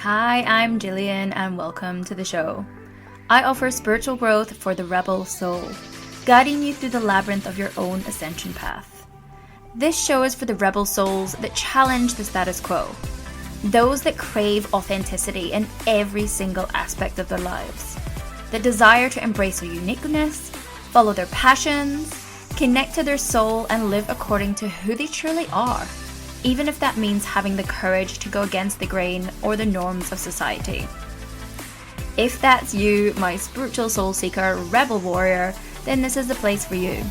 Hi, I'm Jillian and welcome to the show. I offer spiritual growth for the rebel soul, guiding you through the labyrinth of your own ascension path. This show is for the rebel souls that challenge the status quo, those that crave authenticity in every single aspect of their lives, that desire to embrace their uniqueness, follow their passions, connect to their soul and live according to who they truly are, even if that means having the courage to go against the grain or the norms of society. If that's you, my spiritual soul seeker, rebel warrior, then this is the place for you.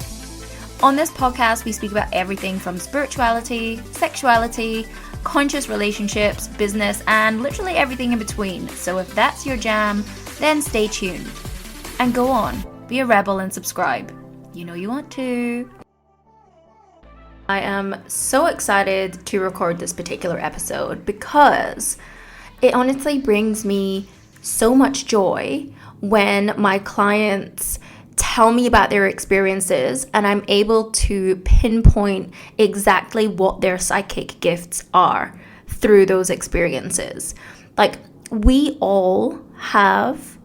On this podcast, we speak about everything from spirituality, sexuality, conscious relationships, business, and literally everything in between. So if that's your jam, then stay tuned. And go on, be a rebel and subscribe. You know you want to. I am so excited to record this particular episode because it honestly brings me so much joy when my clients tell me about their experiences and I'm able to pinpoint exactly what their psychic gifts are through those experiences. Like, we all have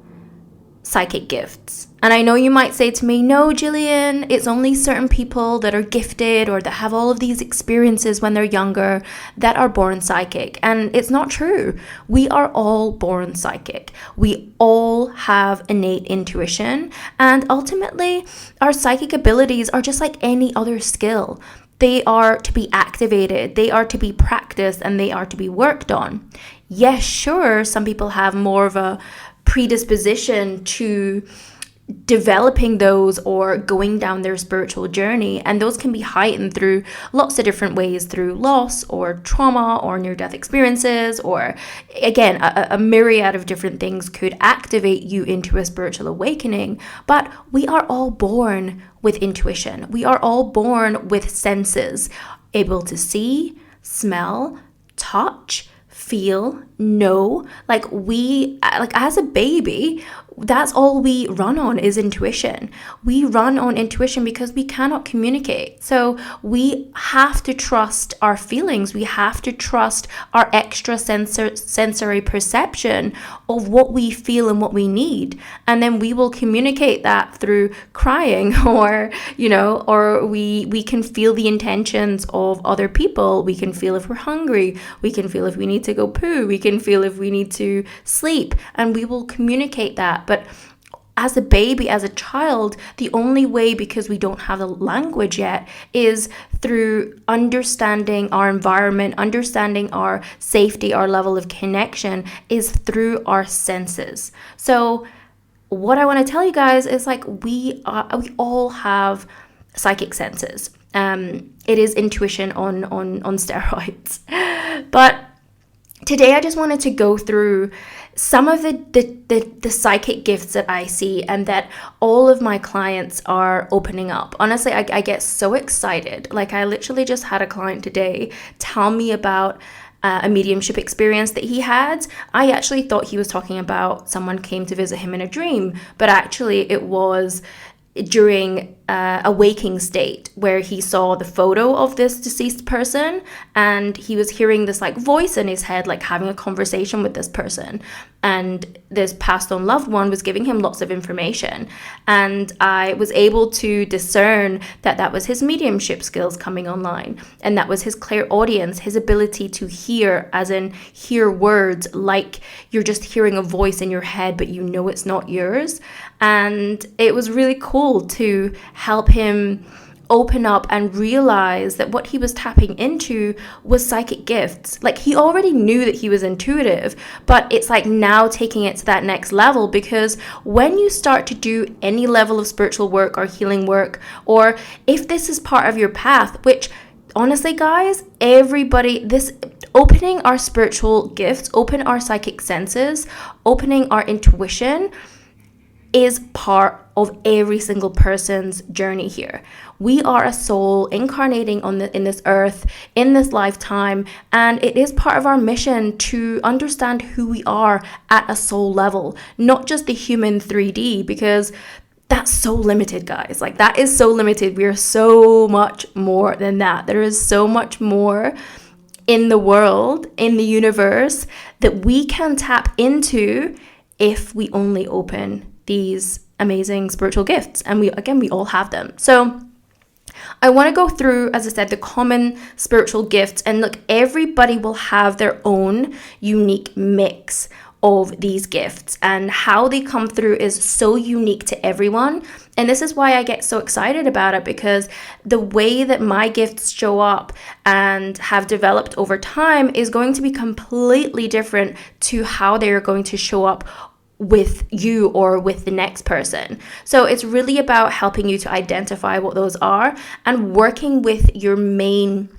psychic gifts. And I know you might say to me, no, Jillian, it's only certain people that are gifted or that have all of these experiences when they're younger that are born psychic. And it's not true. We are all born psychic. We all have innate intuition. And ultimately, our psychic abilities are just like any other skill. They are to be activated, they are to be practiced, and they are to be worked on. Yes, sure, some people have more of a predisposition to developing those or going down their spiritual journey, and those can be heightened through lots of different ways, through loss or trauma or near-death experiences, or again a myriad of different things could activate you into a spiritual awakening. But we are all born with intuition. We are all born with senses, able to see, smell, touch, feel, know. Like as a baby, that's all we run on is intuition. We run on intuition because we cannot communicate. So we have to trust our feelings. We have to trust our extra sensory perception of what we feel and what we need. And then we will communicate that through crying or we can feel the intentions of other people. We can feel if we're hungry. We can feel if we need to go poo. We can feel if we need to sleep, and we will communicate that. But as a baby, as a child, the only way, because we don't have the language yet, is through understanding our environment, understanding our safety, our level of connection, is through our senses. So what I want to tell you guys is we all have psychic senses. It is intuition on steroids. But today I just wanted to go through some of the psychic gifts that I see and that all of my clients are opening up. Honestly, I get so excited. Like, I literally just had a client today tell me about a mediumship experience that he had. I actually thought he was talking about someone came to visit him in a dream, but actually it was during a waking state where he saw the photo of this deceased person, and he was hearing this voice in his head, having a conversation with this person, and this passed on loved one was giving him lots of information. And I was able to discern that that was his mediumship skills coming online, and that was his clairaudience, his ability to hear, as in hear words, like you're just hearing a voice in your head but you know it's not yours. And it was really cool to help him open up and realize that what he was tapping into was psychic gifts. He already knew that he was intuitive, but it's now taking it to that next level, because when you start to do any level of spiritual work or healing work, or if this is part of your path, which honestly, guys, this opening our spiritual gifts, open our psychic senses, opening our intuition is part of every single person's journey here. We are a soul incarnating in this earth, in this lifetime, and it is part of our mission to understand who we are at a soul level, not just the human 3D, because that's so limited, guys. That is so limited. We are so much more than that. There is so much more in the world, in the universe, that we can tap into if we only open these amazing spiritual gifts. And we all have them. So I want to go through, as I said, the common spiritual gifts. And look, everybody will have their own unique mix of these gifts, and how they come through is so unique to everyone. And this is why I get so excited about it, because the way that my gifts show up and have developed over time is going to be completely different to how they are going to show up with you or with the next person. So it's really about helping you to identify what those are and working with your main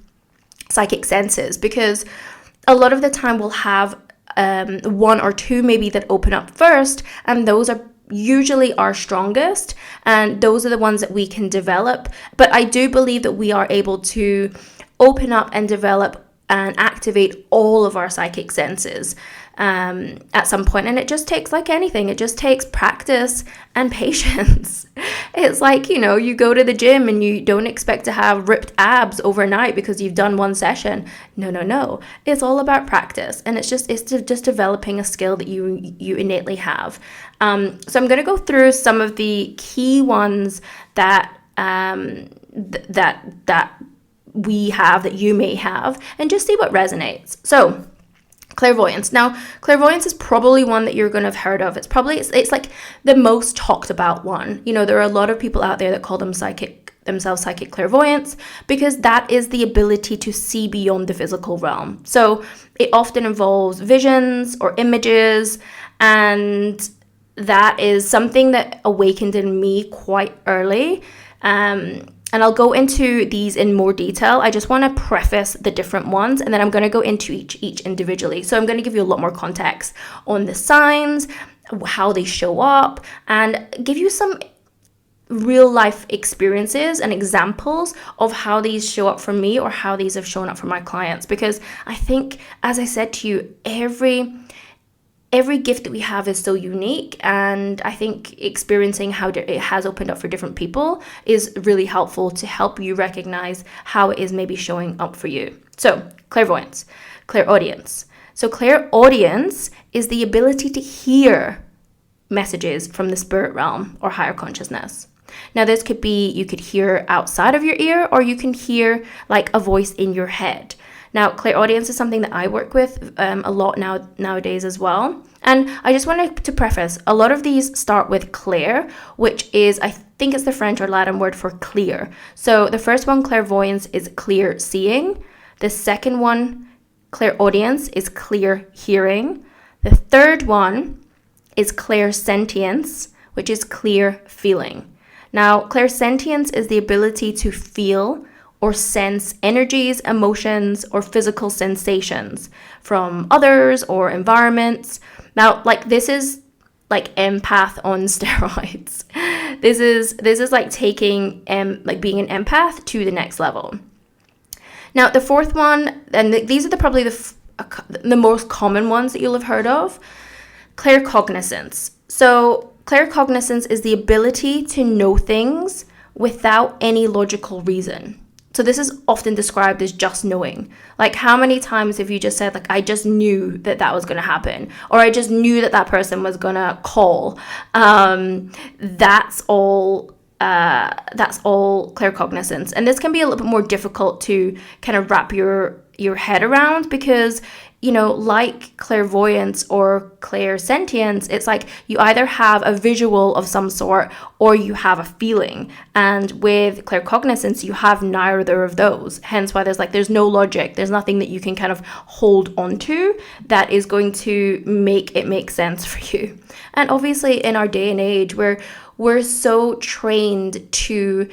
psychic senses, because a lot of the time we'll have one or two maybe that open up first, and those are usually our strongest, and those are the ones that we can develop. But I do believe that we are able to open up and develop and activate all of our psychic senses at some point. And it just takes, like anything, it just takes practice and patience. It's like, you go to the gym and you don't expect to have ripped abs overnight because you've done one session. No. It's all about practice, and it's just developing a skill that you innately have. So I'm going to go through some of the key ones that that we have, that you may have, and just see what resonates. So clairvoyance. Now, clairvoyance is probably one that you're going to have heard of. It's like the most talked about one. There are a lot of people out there that call themselves psychic clairvoyants, because that is the ability to see beyond the physical realm. So it often involves visions or images, and that is something that awakened in me quite early. And I'll go into these in more detail. I just want to preface the different ones, and then I'm going to go into each individually. So I'm going to give you a lot more context on the signs, how they show up, and give you some real life experiences and examples of how these show up for me or how these have shown up for my clients. Because I think, as I said to you, every gift that we have is so unique, and I think experiencing how it has opened up for different people is really helpful to help you recognize how it is maybe showing up for you. So clairvoyance, clairaudience. So clairaudience is the ability to hear messages from the spirit realm or higher consciousness. Now, this could be, you could hear outside of your ear, or you can hear like a voice in your head. Now, clairaudience is something that I work with a lot nowadays as well. And I just wanted to preface, a lot of these start with clair, which is, I think it's the French or Latin word for clear. So the first one, clairvoyance, is clear seeing. The second one, clairaudience, is clear hearing. The third one is clairsentience, which is clear feeling. Now, clairsentience is the ability to feel or sense energies, emotions, or physical sensations from others or environments. Now, like, this is like empath on steroids. This is like taking like being an empath to the next level. Now, the fourth one, and these are probably the most common ones that you'll have heard of, claircognizance. So claircognizance is the ability to know things without any logical reason. So this is often described as just knowing. Like, how many times have you just said, like, I just knew that was going to happen, or I just knew that person was going to call. That's all claircognizance. And this can be a little bit more difficult to kind of wrap your head around, because like clairvoyance or clairsentience, it's like you either have a visual of some sort or you have a feeling. And with claircognizance, you have neither of those. Hence why there's no logic. There's nothing that you can kind of hold onto that is going to make it make sense for you. And obviously in our day and age, we're so trained to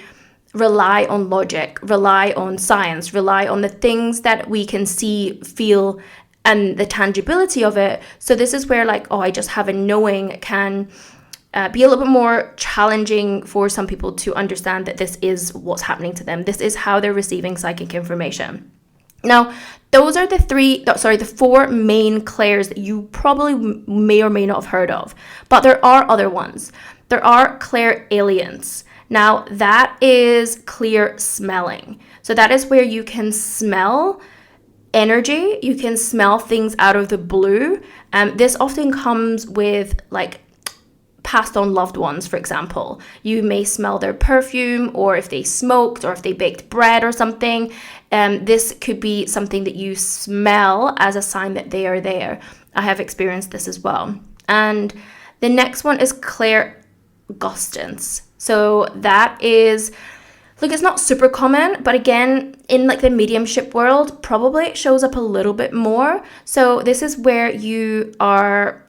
rely on logic, rely on science, rely on the things that we can see, feel, and the tangibility of it. So this is where I just have a knowing can be a little bit more challenging for some people to understand that this is what's happening to them. This is how they're receiving psychic information. Now, those are the four main clairs that you probably may or may not have heard of. But there are other ones. There are clairalience. Now, that is clear smelling. So that is where you can smell energy. You can smell things out of the blue. This often comes with like passed on loved ones, for example. You may smell their perfume, or if they smoked, or if they baked bread or something. This could be something that you smell as a sign that they are there. I have experienced this as well. And the next one is clairgustance. So that is, look, it's not super common, but again, in like the mediumship world, probably it shows up a little bit more. So this is where you are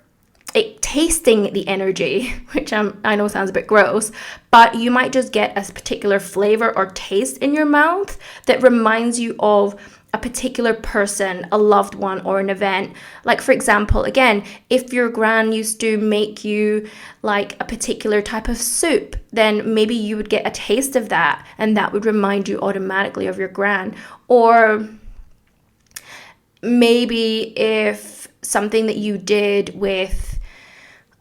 tasting the energy, which I know sounds a bit gross, but you might just get a particular flavor or taste in your mouth that reminds you of a particular person, a loved one, or an event. Like, for example, again, if your gran used to make you like a particular type of soup, then maybe you would get a taste of that, and that would remind you automatically of your gran. Or maybe if something that you did with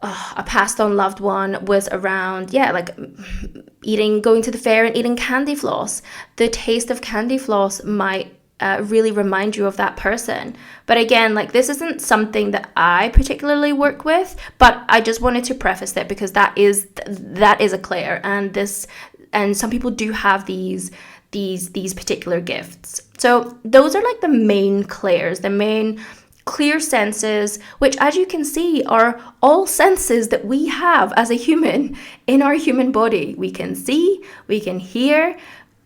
a passed on loved one was around, like going to the fair and eating candy floss, the taste of candy floss might really remind you of that person. But again, like, this isn't something that I particularly work with, but I just wanted to preface it because that is a clair, and some people do have these particular gifts. So those are like the main clairs, the main clear senses, which, as you can see, are all senses that we have as a human in our human body. We can see, we can hear.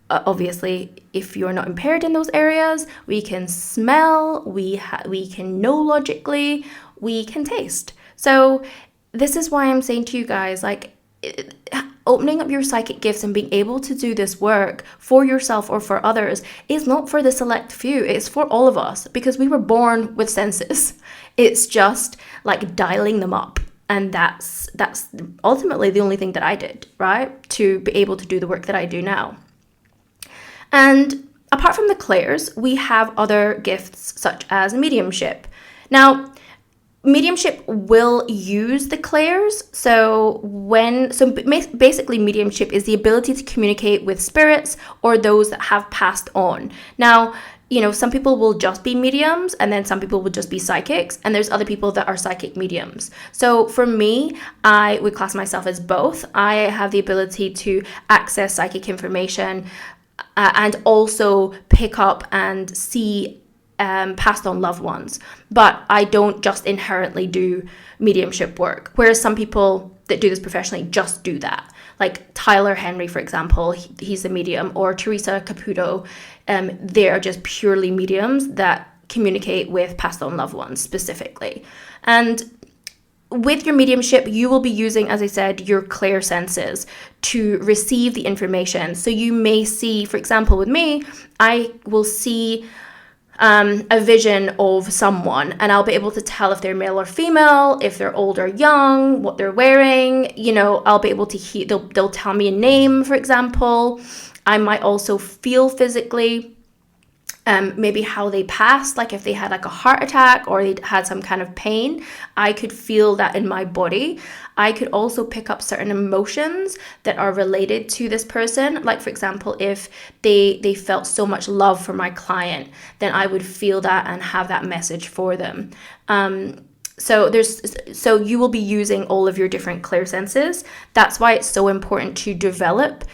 Obviously, if you're not impaired in those areas, we can smell, we can know logically, we can taste. So this is why I'm saying to you guys, like, opening up your psychic gifts and being able to do this work for yourself or for others is not for the select few. It's for all of us, because we were born with senses. It's just like dialing them up. And that's ultimately the only thing that I did, right? To be able to do the work that I do now. And apart from the clairs, we have other gifts such as mediumship. Now, mediumship will use the clairs. So basically mediumship is the ability to communicate with spirits or those that have passed on. Now, some people will just be mediums, and then some people will just be psychics, and there's other people that are psychic mediums. So for me, I would class myself as both. I have the ability to access psychic information and also pick up and see passed on loved ones, but I don't just inherently do mediumship work, whereas some people that do this professionally just do that. Like Tyler Henry, for example, he's a medium, or Teresa Caputo. They are just purely mediums that communicate with passed on loved ones specifically. And with your mediumship, you will be using, as I said, your clair senses to receive the information. So you may see, for example, with me, I will see a vision of someone, and I'll be able to tell if they're male or female, if they're old or young, what they're wearing. I'll be able to hear, they'll tell me a name, for example. I might also feel physically maybe how they passed, like if they had like a heart attack or they had some kind of pain, I could feel that in my body. I could also pick up certain emotions that are related to this person. Like, for example, if they felt so much love for my client, then I would feel that and have that message for them. So you will be using all of your different clair senses. That's why it's so important to develop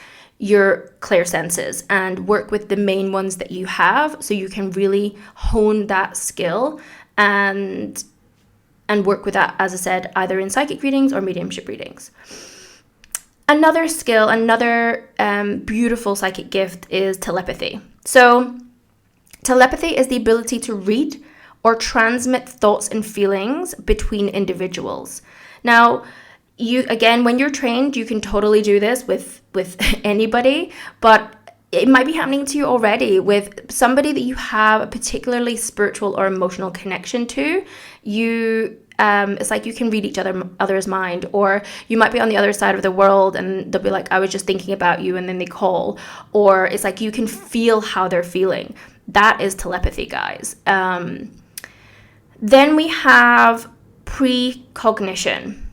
your clair senses and work with the main ones that you have, so you can really hone that skill and work with that, as I said, either in psychic readings or mediumship readings. Another skill, another beautiful psychic gift is telepathy. So telepathy is the ability to read or transmit thoughts and feelings between individuals. Now, when you're trained, you can totally do this with anybody, but it might be happening to you already with somebody that you have a particularly spiritual or emotional connection to. It's like you can read each other's mind, or you might be on the other side of the world and they'll be like, I was just thinking about you, and then they call. Or it's like you can feel how they're feeling. That is telepathy, guys. Then we have precognition.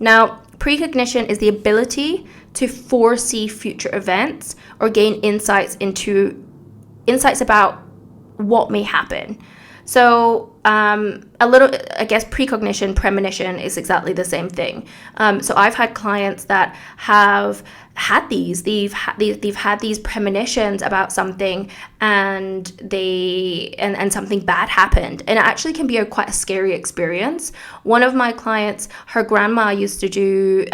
Now, precognition is the ability to foresee future events or gain insights about what may happen. So a little, I guess, precognition, premonition is exactly the same thing. So I've had clients that have had these. They've had these premonitions about something, and and something bad happened, and it actually can be quite a scary experience. One of my clients, her grandma used to do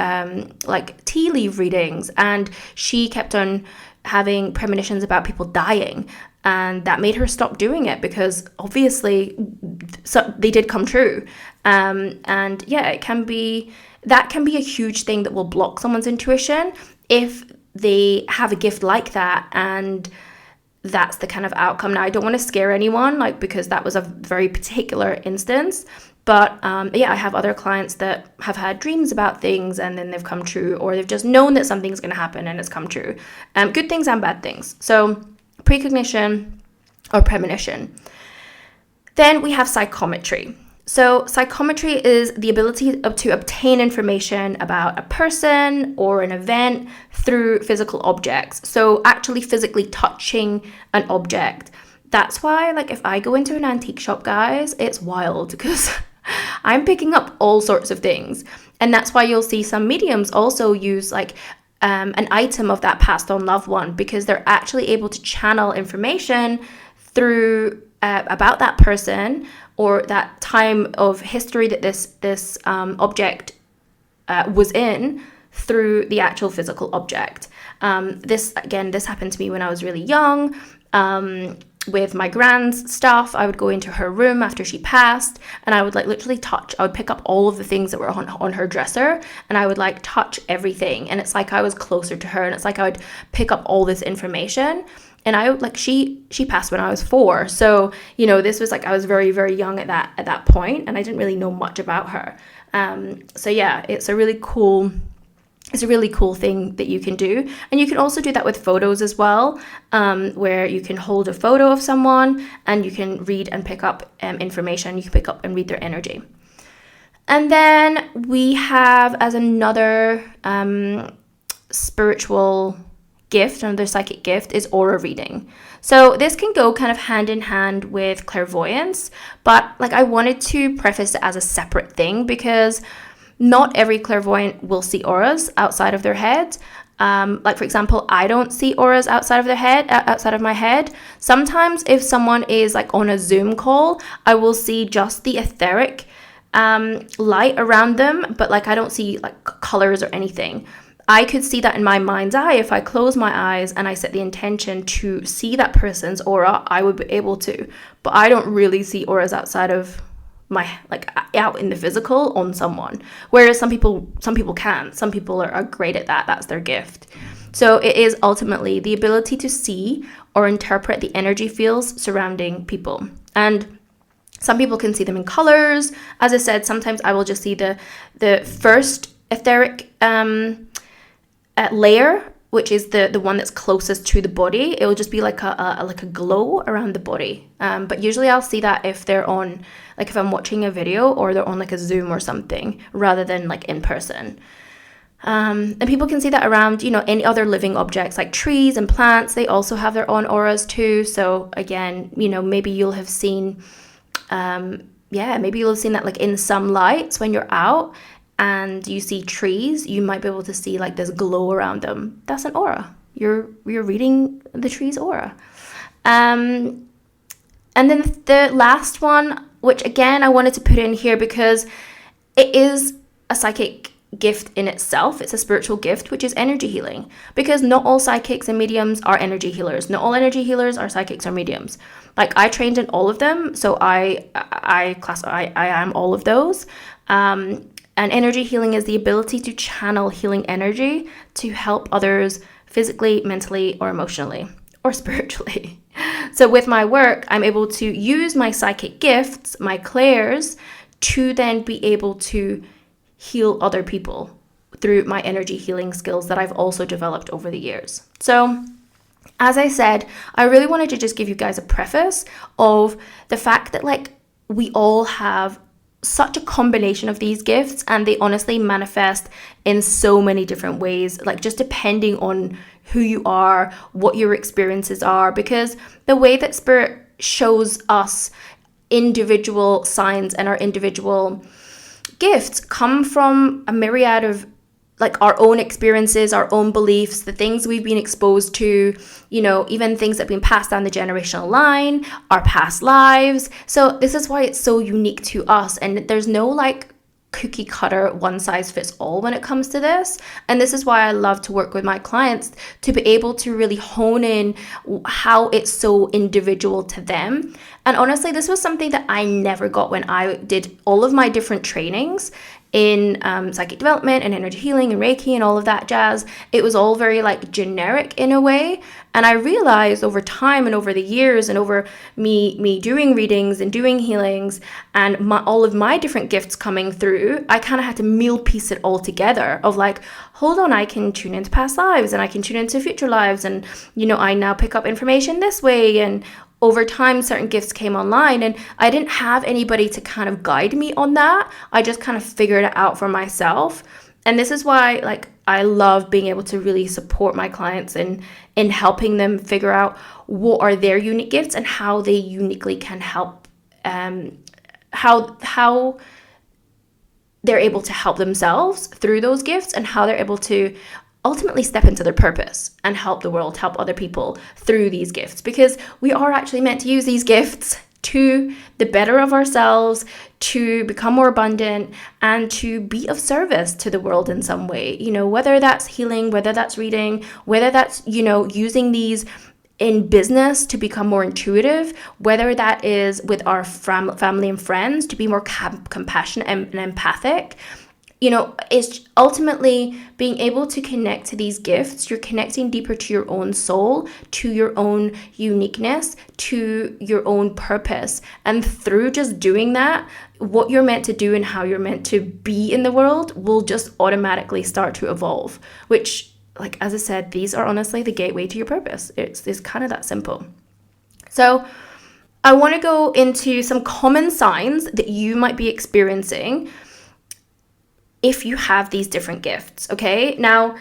like tea leaf readings, and she kept on having premonitions about people dying. And that made her stop doing it because obviously they did come true. And yeah, that can be a huge thing that will block someone's intuition if they have a gift like that, and that's the kind of outcome. Now, I don't want to scare anyone, like, because that was a very particular instance. But yeah, I have other clients that have had dreams about things and then they've come true, or they've just known that something's going to happen and it's come true. Good things and bad things. So precognition or premonition. Then we have psychometry. So psychometry is the ability to obtain information about a person or an event through physical objects. So actually physically touching an object. That's why, like, if I go into an antique shop, guys, it's wild because I'm picking up all sorts of things. And that's why you'll see some mediums also use like an item of that passed on loved one, because they're actually able to channel information through about that person or that time of history that this object was in, through the actual physical object. This happened to me when I was really young. With my grand's stuff, I would go into her room after she passed, and I would like literally touch. I would pick up all of the things that were on her dresser, and I would like touch everything. And it's like I was closer to her, and it's like I would pick up all this information. And I like she passed when I was 4, so you know, this was like I was very, very young at that point, and I didn't really know much about her. So yeah, it's a really cool thing that you can do. And you can also do that with photos as well, where you can hold a photo of someone and you can read and pick up information. You can pick up and read their energy. And then we have, as another spiritual gift, another psychic gift, is aura reading. So this can go kind of hand in hand with clairvoyance, but like I wanted to preface it as a separate thing because not every clairvoyant will see auras outside of their head. Like, for example, I don't see auras outside of my head. Sometimes if someone is like on a Zoom call, I will see just the etheric light around them, but like I don't see like colors or anything. I could see that in my mind's eye. If I close my eyes and I set the intention to see that person's aura, I would be able to. But I don't really see auras outside of my, like, out in the physical on someone. Whereas some people can. Some people are great at that. That's their gift. So it is ultimately the ability to see or interpret the energy fields surrounding people. And some people can see them in colors. As I said, sometimes I will just see the first etheric layer, which is the one that's closest to the body. It will just be like a glow around the body. But usually I'll see that if they're on, like if I'm watching a video or they're on like a Zoom or something, rather than like in person. And people can see that around, you know, any other living objects like trees and plants. They also have their own auras too. So again, you know, maybe you'll have seen, that like in some lights when you're out and you see trees, you might be able to see like this glow around them. That's an aura. You're reading the tree's aura. And then the last one, which again I wanted to put in here because it is a psychic gift in itself. It's a spiritual gift, which is energy healing, because not all psychics and mediums are energy healers. Not all energy healers are psychics or mediums. Like I trained in all of them, so I am all of those. And energy healing is the ability to channel healing energy to help others physically, mentally, or emotionally, or spiritually. So with my work, I'm able to use my psychic gifts, my clairs, to then be able to heal other people through my energy healing skills that I've also developed over the years. So as I said, I really wanted to just give you guys a preface of the fact that like we all have such a combination of these gifts, and they honestly manifest in so many different ways, like just depending on who you are, what your experiences are, because the way that spirit shows us individual signs, and our individual gifts come from a myriad of like our own experiences, our own beliefs, the things we've been exposed to, even things that have been passed down the generational line, our past lives. So this is why it's so unique to us. And there's no like cookie cutter, one size fits all when it comes to this. And this is why I love to work with my clients, to be able to really hone in how it's so individual to them. And honestly, this was something that I never got when I did all of my different trainings in psychic development and energy healing and Reiki and all of that jazz. It was all very like generic in a way. And I realized over time and over the years and over me doing readings and doing healings and all of my different gifts coming through, I kind of had to meal piece it all together of like, hold on, I can tune into past lives and I can tune into future lives. And, I now pick up information this way. And over time, certain gifts came online, and I didn't have anybody to kind of guide me on that. I just kind of figured it out for myself. And this is why, like, I love being able to really support my clients in helping them figure out what are their unique gifts and how they uniquely can help, how they're able to help themselves through those gifts, and how they're able to ultimately step into their purpose and help the world, help other people through these gifts, because we are actually meant to use these gifts to the better of ourselves, to become more abundant, and to be of service to the world in some way, whether that's healing, whether that's reading, whether that's, using these in business to become more intuitive, whether that is with our family and friends to be more compassionate and empathic. It's ultimately being able to connect to these gifts. You're connecting deeper to your own soul, to your own uniqueness, to your own purpose. And through just doing that, what you're meant to do and how you're meant to be in the world will just automatically start to evolve, which, like, as I said, these are honestly the gateway to your purpose. It's kind of that simple. So I want to go into some common signs that you might be experiencing if you have these different gifts, okay? Now,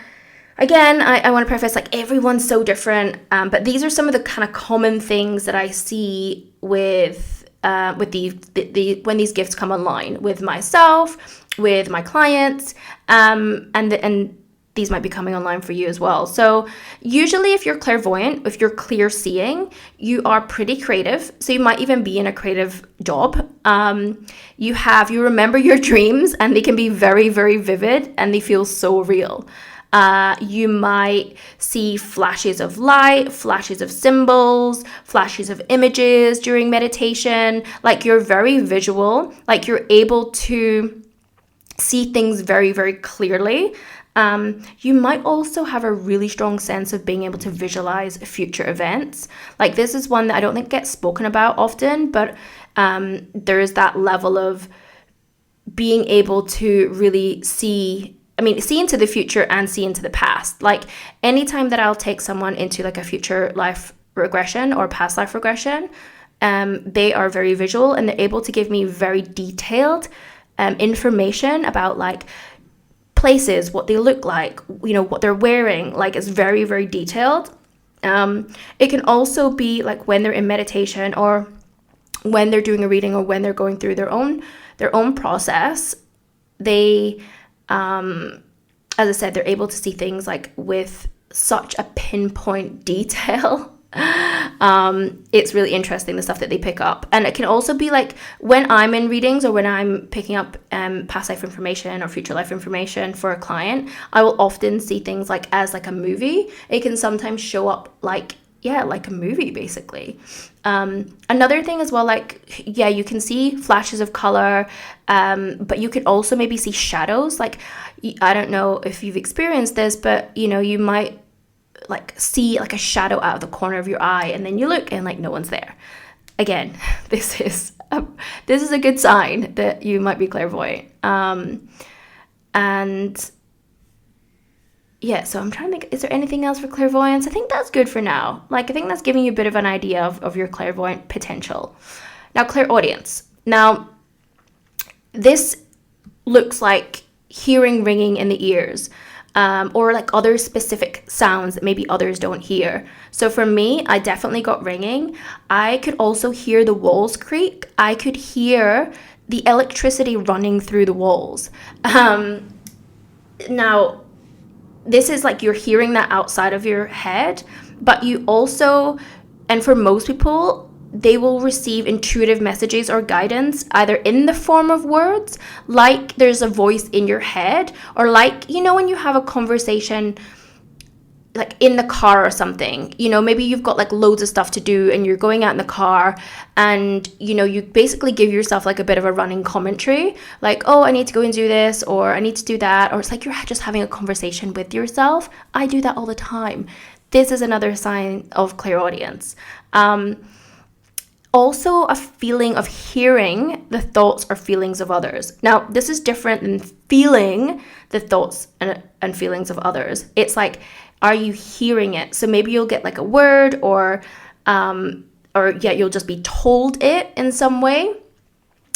again, I want to preface, like, everyone's so different, but these are some of the kind of common things that I see with when these gifts come online with myself, with my clients, and these might be coming online for you as well. So usually if you're clairvoyant, if you're clear seeing, you are pretty creative. So you might even be in a creative job. You remember your dreams, and they can be very, very vivid, and they feel so real. You might see flashes of light, flashes of symbols, flashes of images during meditation. Like, you're very visual, like you're able to see things very, very clearly. You might also have a really strong sense of being able to visualize future events. Like, this is one that I don't think gets spoken about often, but there is that level of being able to really see into the future and see into the past. Like, anytime that I'll take someone into like a future life regression or past life regression, they are very visual, and they're able to give me very detailed information about like places, what they look like, what they're wearing. Like, it's very, very detailed. It can also be like when they're in meditation, or when they're doing a reading, or when they're going through their own process. They, as I said, they're able to see things like with such a pinpoint detail. It's really interesting, the stuff that they pick up. And it can also be like when I'm in readings, or when I'm picking up past life information or future life information for a client, I will often see things like as like a movie. It can sometimes show up like a movie, basically. Another thing as well, like, you can see flashes of color, but you could also maybe see shadows. Like, I don't know if you've experienced this, but you might like see like a shadow out of the corner of your eye, and then you look and like no one's there. Again, this is a good sign that you might be clairvoyant. So I'm trying to think, is there anything else for clairvoyance? I think that's good for now. Like, I think that's giving you a bit of an idea of your clairvoyant potential. Now, clairaudience. Now, this looks like hearing ringing in the ears. or like other specific sounds that maybe others don't hear. So for me, I definitely got ringing. I could also hear the walls creak. I could hear the electricity running through the walls. Now, this is like you're hearing that outside of your head, but you also, and for most people, they will receive intuitive messages or guidance either in the form of words, like there's a voice in your head, or like, you know, when you have a conversation like in the car or something, you know, maybe you've got like loads of stuff to do and you're going out in the car and, you know, you basically give yourself like a bit of a running commentary, like, oh, I need to go and do this, or I need to do that, or it's like you're just having a conversation with yourself. I do that all the time. This is another sign of clairaudience. Also a feeling of hearing the thoughts or feelings of others. Now, this is different than feeling the thoughts and feelings of others. It's like, are you hearing it? So maybe you'll get like a word or you'll just be told it in some way.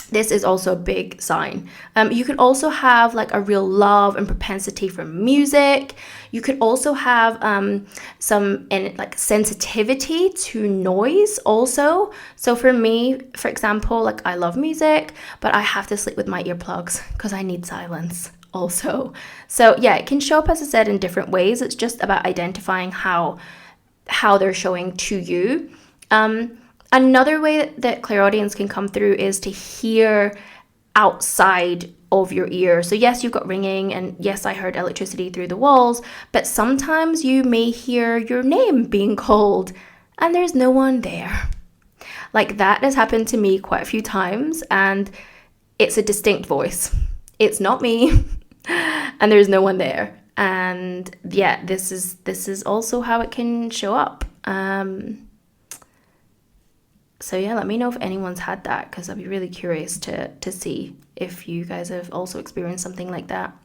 This is also a big sign. You could also have like a real love and propensity for music. You could also have some like sensitivity to noise also. So for me, for example, like I love music, but I have to sleep with my earplugs because I need silence also. So yeah, it can show up, as I said, in different ways. It's just about identifying how they're showing to you. Another way that clairaudience can come through is to hear outside of your ear. So yes, you've got ringing, and yes, I heard electricity through the walls, but sometimes you may hear your name being called and there's no one there. Like that has happened to me quite a few times, and it's a distinct voice. It's not me and there's no one there. And yeah, this is also how it can show up. So yeah, let me know if anyone's had that, because I'd be really curious to see if you guys have also experienced something like that.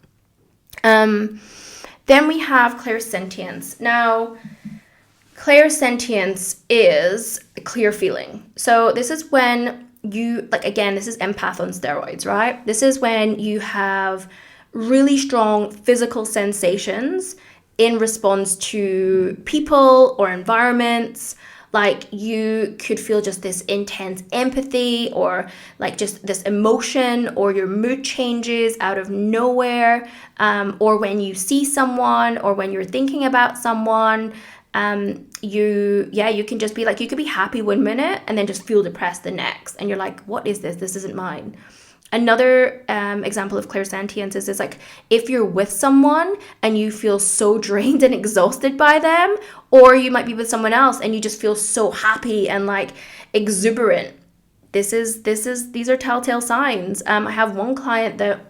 Then we have clairsentience. Now, clairsentience is a clear feeling. So this is when you, like, again, this is empath on steroids, right? This is when you have really strong physical sensations in response to people or environments. Like you could feel just this intense empathy, or like just this emotion, or your mood changes out of nowhere, or when you see someone, or when you're thinking about someone, you can just be like, you could be happy 1 minute and then just feel depressed the next, and you're like, what is this? This isn't mine. Another example of clairsentience is like if you're with someone and you feel so drained and exhausted by them, or you might be with someone else and you just feel so happy and like exuberant. These are telltale signs. I have one client that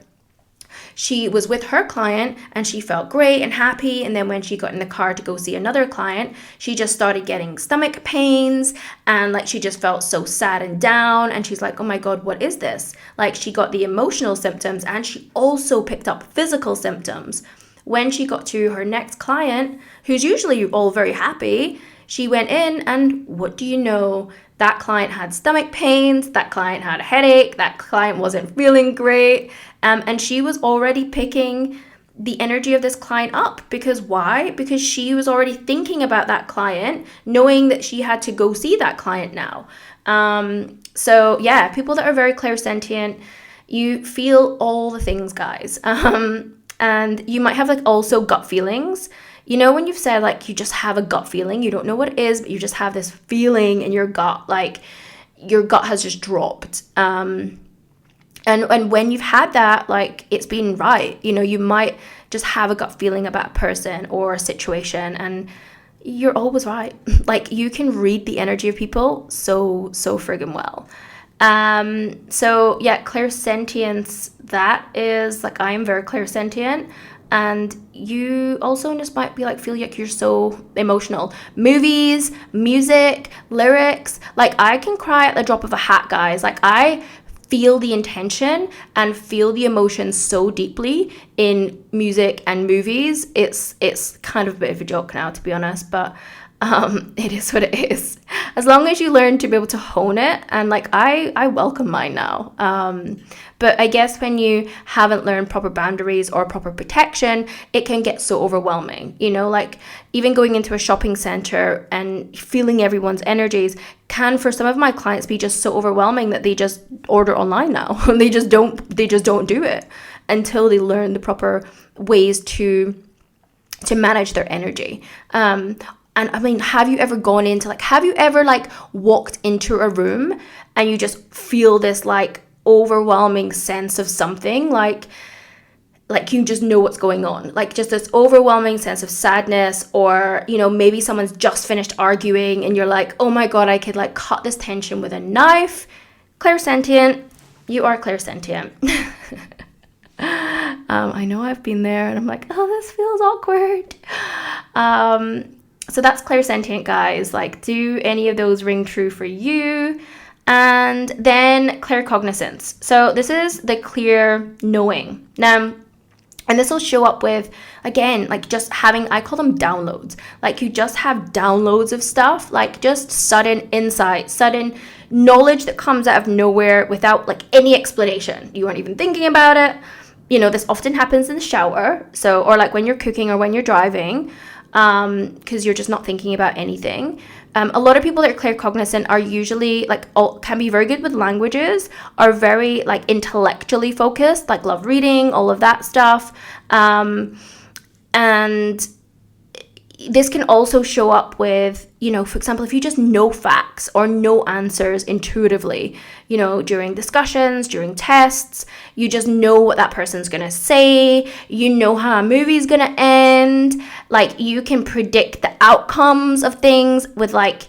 she was with her client and she felt great and happy, and then when she got in the car to go see another client, she just started getting stomach pains, and like she just felt so sad and down, and she's like, oh my god, what is this? Like she got the emotional symptoms and she also picked up physical symptoms. When she got to her next client, who's usually all very happy, she went in and what do you know? That client had stomach pains, that client had a headache, that client wasn't feeling great. And she was already picking the energy of this client up. Because why? Because she was already thinking about that client, knowing that she had to go see that client now. So yeah, people that are very clairsentient, you feel all the things, guys. And you might have like also gut feelings. You know, when you've said like you just have a gut feeling, you don't know what it is, but you just have this feeling in your gut, like your gut has just dropped. And when you've had that, like it's been right. You know, you might just have a gut feeling about a person or a situation, and you're always right. Like you can read the energy of people so friggin' well. So yeah, clairsentience, that is like, I am very clairsentient. And you also just might be like, feel like you're so emotional. Movies, music, lyrics, like I can cry at the drop of a hat, guys. Like I feel the intention and feel the emotion so deeply in music and movies. It's kind of a bit of a joke now, to be honest, but it is what it is. as long as you learn to be able to hone it. And like I welcome mine now. But I guess when you haven't learned proper boundaries or proper protection, it can get so overwhelming. You know, like even going into a shopping center and feeling everyone's energies can, for some of my clients, be just so overwhelming that they just order online now. They just don't do it until they learn the proper ways to manage their energy. And I mean, have you ever walked into a room and you just feel this like overwhelming sense of something, like you just know what's going on, like just this overwhelming sense of sadness, or, you know, maybe someone's just finished arguing and you're like, oh my God, I could like cut this tension with a knife. Clairsentient, you are clairsentient. I know I've been there and I'm like, oh, this feels awkward. So that's clairsentient, guys. Like, do any of those ring true for you? And then claircognizance. So this is the clear knowing. Now, and this will show up with, again, like just having, I call them downloads. Like you just have downloads of stuff, like just sudden insight, sudden knowledge that comes out of nowhere without like any explanation. You weren't even thinking about it. You know, this often happens in the shower. So, or like when you're cooking or when you're driving, because you're just not thinking about anything. A lot of people that are claircognizant are usually like can be very good with languages, are very like intellectually focused, like love reading, all of that stuff. And this can also show up with, you know, for example, if you just know facts or know answers intuitively, you know, during discussions, during tests, you just know what that person's going to say, you know how a movie's going to end, like you can predict the outcomes of things with like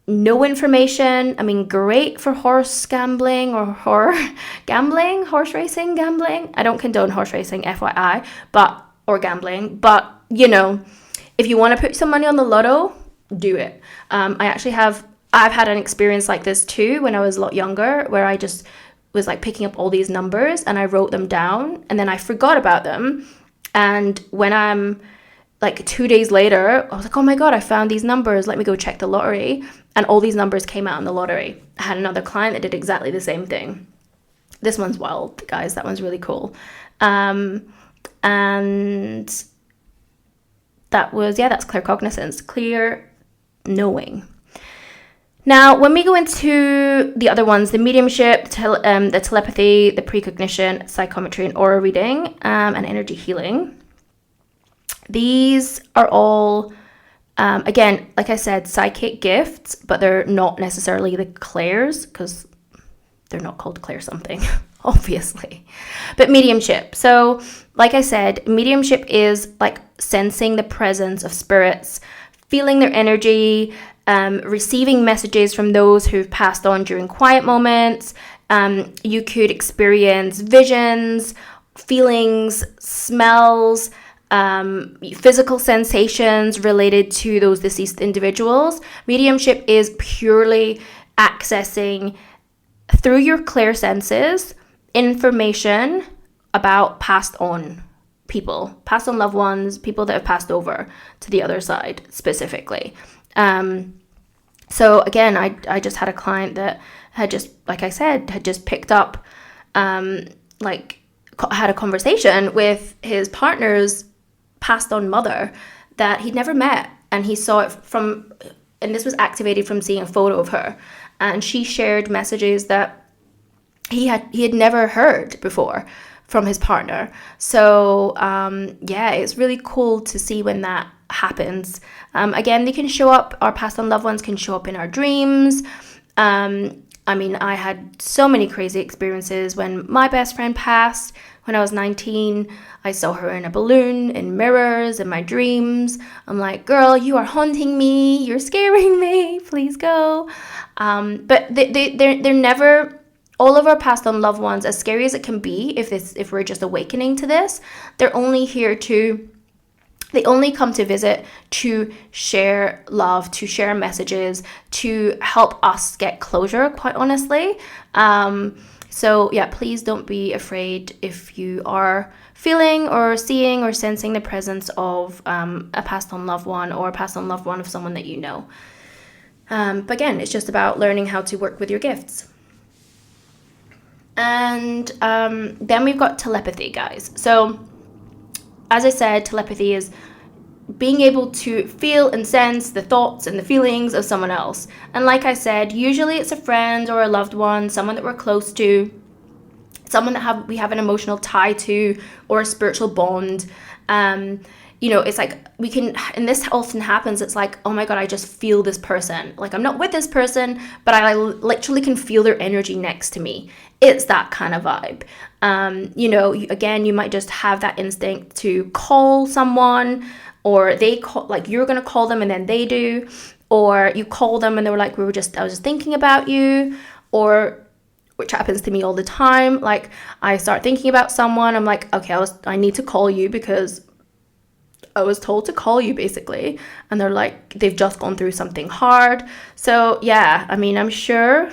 no information. I mean, great for horse gambling or horse racing, gambling. I don't condone horse racing, FYI, or gambling, but you know, if you want to put some money on the lotto, do it. I've had an experience like this too when I was a lot younger, where I just was like picking up all these numbers and I wrote them down and then I forgot about them. And when I'm like 2 days later, I was like, oh my God, I found these numbers. Let me go check the lottery. And all these numbers came out in the lottery. I had another client that did exactly the same thing. This one's wild, guys. That one's really cool. And that's claircognizance, clear knowing. Now, when we go into the other ones, the mediumship, the telepathy, the precognition, psychometry, and aura reading, and energy healing, these are all, again, like I said, psychic gifts, but they're not necessarily the clairs, because they're not called clair something, obviously. But mediumship. So, like I said, mediumship is like sensing the presence of spirits, feeling their energy, receiving messages from those who've passed on during quiet moments. You could experience visions, feelings, smells, physical sensations related to those deceased individuals. Mediumship is purely accessing through your clear senses information about passed on people, passed on loved ones, people that have passed over to the other side specifically. So again, I just had a client that had just, like I said, had just picked up, had a conversation with his partner's passed on mother that he'd never met. And he saw it and this was activated from seeing a photo of her. And she shared messages that he had never heard before from his partner. So it's really cool to see when that happens. Again, they can show up, our passed on loved ones can show up in our dreams. I mean, I had so many crazy experiences when my best friend passed when I was 19. I saw her in a balloon, in mirrors, in my dreams. I'm like, girl, you are haunting me. You're scaring me. Please go. But they're never... All of our passed on loved ones, as scary as it can be, if we're just awakening to this, they only come to visit to share love, to share messages, to help us get closure, quite honestly. So yeah, please don't be afraid if you are feeling or seeing or sensing the presence of a passed on loved one or a passed on loved one of someone that you know. But again, it's just about learning how to work with your gifts. And then we've got telepathy, guys. So as I said, telepathy is being able to feel and sense the thoughts and the feelings of someone else. And like I said, usually it's a friend or a loved one, someone that we're close to, someone that we have an emotional tie to, or a spiritual bond. It's like we can, and this often happens, it's like, oh my God, I just feel this person. Like, I'm not with this person, but I literally can feel their energy next to me. It's that kind of vibe. Again, you might just have that instinct to call someone, or they call, like you're going to call them and then they do, or you call them and they were like, I was just thinking about you, or which happens to me all the time. Like, I start thinking about someone, I'm like, okay, I need to call you because I was told to call you, basically. And they're like, they've just gone through something hard. So yeah, I mean, I'm sure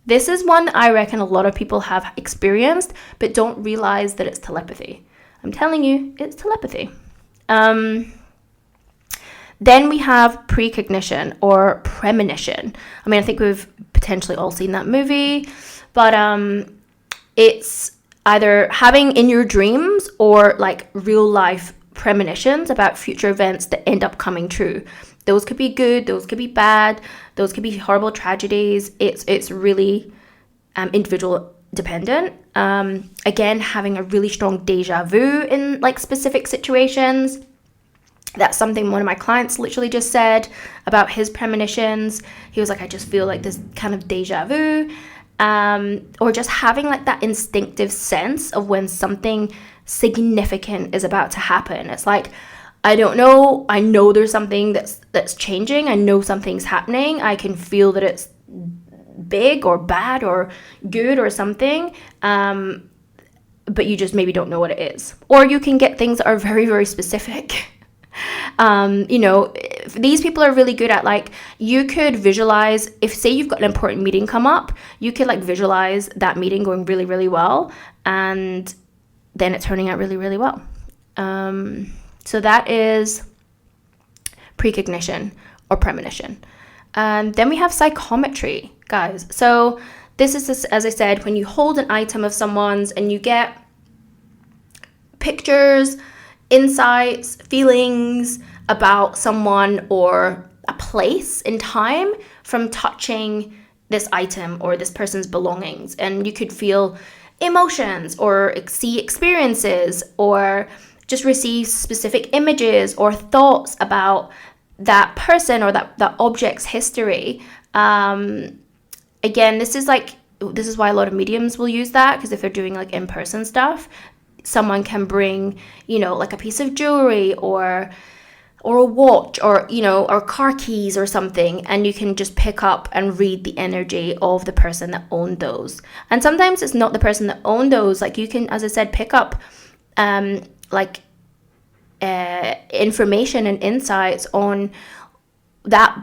this is one I reckon a lot of people have experienced, but don't realize that it's telepathy. I'm telling you, it's telepathy. Then we have precognition or premonition. I mean, I think we've potentially all seen that movie, but it's either having in your dreams or like real life premonitions about future events that end up coming true. Those could be good, those could be bad, those could be horrible tragedies. It's really individual dependent. Again, having a really strong deja vu in like specific situations. That's something one of my clients literally just said about his premonitions. He was like, I just feel like this kind of deja vu. Or just having like that instinctive sense of when something significant is about to happen. It's like, I don't know, I know there's something that's changing, I know something's happening, I can feel that it's big or bad or good or something, but you just maybe don't know what it is. Or you can get things that are very, very specific. These people are really good at, like, you could visualize, if say you've got an important meeting come up, you could like visualize that meeting going really, really well, and then it turning out really, really well. So that is precognition or premonition. Then we have psychometry, guys. So this is, as I said, when you hold an item of someone's and you get pictures, insights, feelings about someone or a place in time from touching this item or this person's belongings. And you could feel emotions or see experiences or just receive specific images or thoughts about that person or that object's history. Again, this is why a lot of mediums will use that, because if they're doing like in-person stuff, someone can bring, like a piece of jewelry or a watch or car keys or something, and you can just pick up and read the energy of the person that owned those. And sometimes it's not the person that owned those. Like, you can, as I said, pick up information and insights on that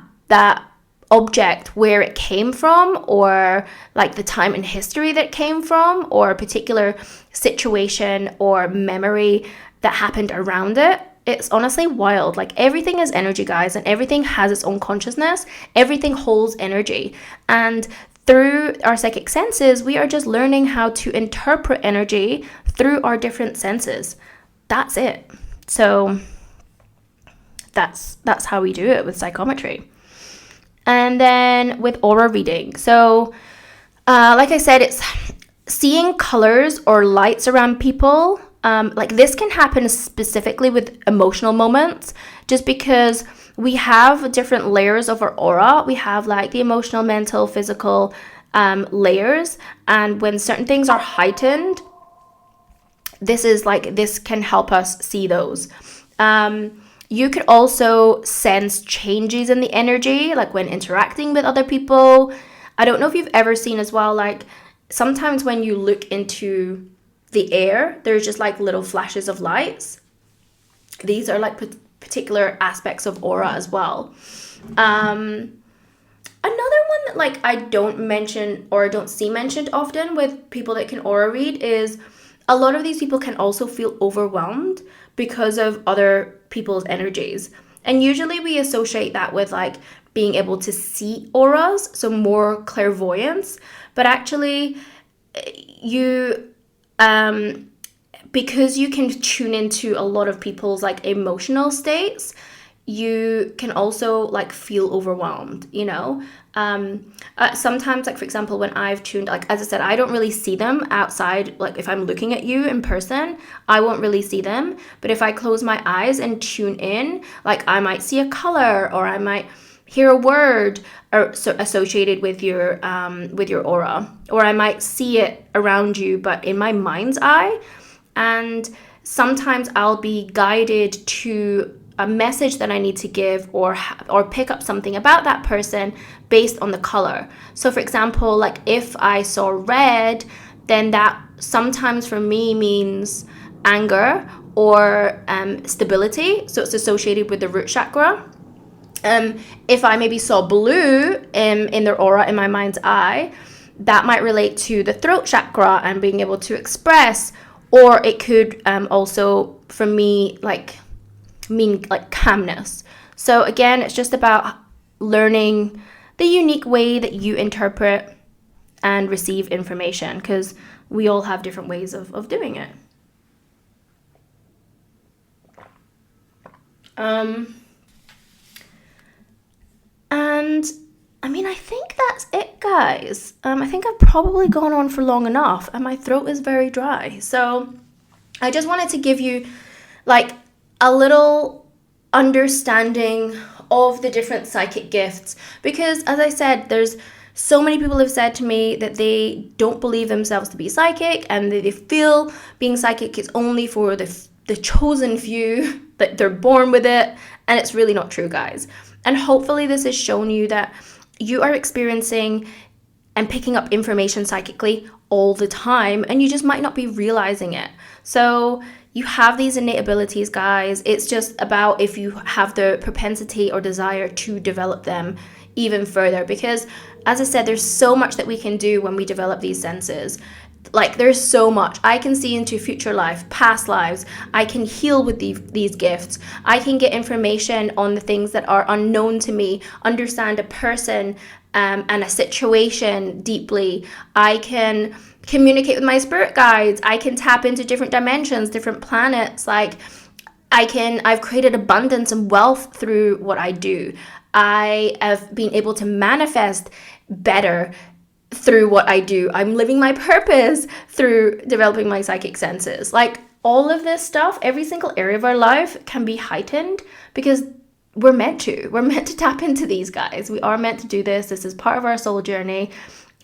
object, where it came from, or like the time in history that it came from, or a particular situation or memory that happened around it. It's honestly wild. Like, everything is energy, guys, and everything has its own consciousness. Everything holds energy. And through our psychic senses, we are just learning how to interpret energy through our different senses. That's it. So that's how we do it with psychometry. And then with aura reading. So like I said, it's seeing colors or lights around people. Like, this can happen specifically with emotional moments, just because we have different layers of our aura. We have like the emotional, mental, physical layers. And when certain things are heightened, this can help us see those. You could also sense changes in the energy, like when interacting with other people. I don't know if you've ever seen as well, like sometimes when you look into the air, there's just like little flashes of lights. These are like particular aspects of aura as well. Another one that like I don't mention or don't see mentioned often with people that can aura read is a lot of these people can also feel overwhelmed because of other people's energies. And usually we associate that with like being able to see auras, so more clairvoyance. But actually, you because you can tune into a lot of people's like emotional states, you can also like feel overwhelmed, you know. Sometimes, like for example, when I've tuned, like as I said, I don't really see them outside. Like if I'm looking at you in person, I won't really see them, but if I close my eyes and tune in, like I might see a color, or I might hear a word or so associated with your aura, or I might see it around you but in my mind's eye. And sometimes I'll be guided to a message that I need to give, or pick up something about that person based on the color. So for example, like if I saw red, then that sometimes for me means anger or stability. So it's associated with the root chakra. If I maybe saw blue in their aura in my mind's eye, that might relate to the throat chakra and being able to express, or it could also, for me, like mean like calmness. So again, it's just about learning the unique way that you interpret and receive information, because we all have different ways of doing it. And I mean, I think that's it, guys. I think I've probably gone on for long enough, and my throat is very dry. So I just wanted to give you like a little understanding of the different psychic gifts, because as I said, there's so many people have said to me that they don't believe themselves to be psychic, and they feel being psychic is only for the chosen few, that they're born with it, and it's really not true, guys. And hopefully this has shown you that you are experiencing and picking up information psychically all the time, and you just might not be realizing it. So you have these innate abilities, guys. It's just about if you have the propensity or desire to develop them even further, because as I said, there's so much that we can do when we develop these senses. Like there's so much. I can see into future life, past lives. I can heal with these gifts. I can get information on the things that are unknown to me, understand a person and a situation deeply. I can communicate with my spirit guides. I can tap into different dimensions, different planets. Like I've created abundance and wealth through what I do. I have been able to manifest better through what I do. I'm living my purpose through developing my psychic senses. Like all of this stuff, every single area of our life can be heightened because we're meant to tap into these, guys. We are meant to do this. This is part of our soul journey.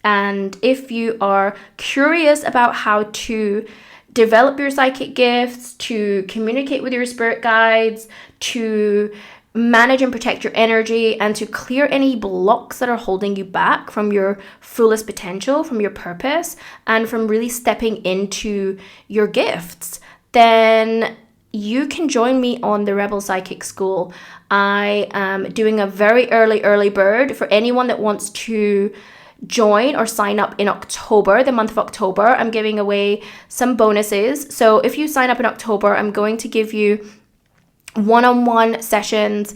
And if you are curious about how to develop your psychic gifts, to communicate with your spirit guides, to manage and protect your energy, and to clear any blocks that are holding you back from your fullest potential, from your purpose, and from really stepping into your gifts, then you can join me on the Rebel Psychic School. I am doing a very early bird for anyone that wants to join or sign up in October, the month of October. I'm giving away some bonuses. So if you sign up in October, I'm going to give you one-on-one sessions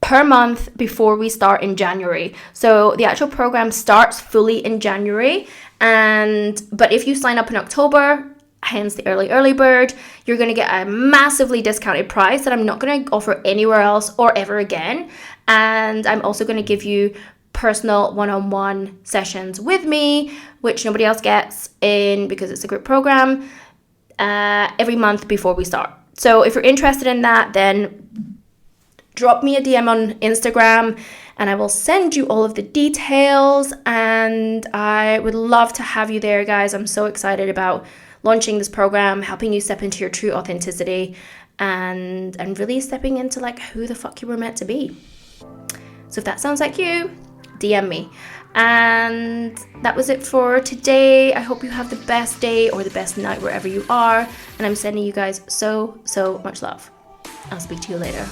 per month before we start in January. So the actual program starts fully in January, but if you sign up in October, hence the early bird, you're going to get a massively discounted price that I'm not going to offer anywhere else or ever again. And I'm also going to give you personal one-on-one sessions with me, which nobody else gets in because it's a group program, every month before we start. So if you're interested in that, then drop me a DM on Instagram and I will send you all of the details, and I would love to have you there, guys. I'm so excited about launching this program, helping you step into your true authenticity and really stepping into like who the fuck you were meant to be. So if that sounds like you, DM me. And that was it for today. I hope you have the best day or the best night wherever you are, and I'm sending you guys so much love. I'll speak to you later.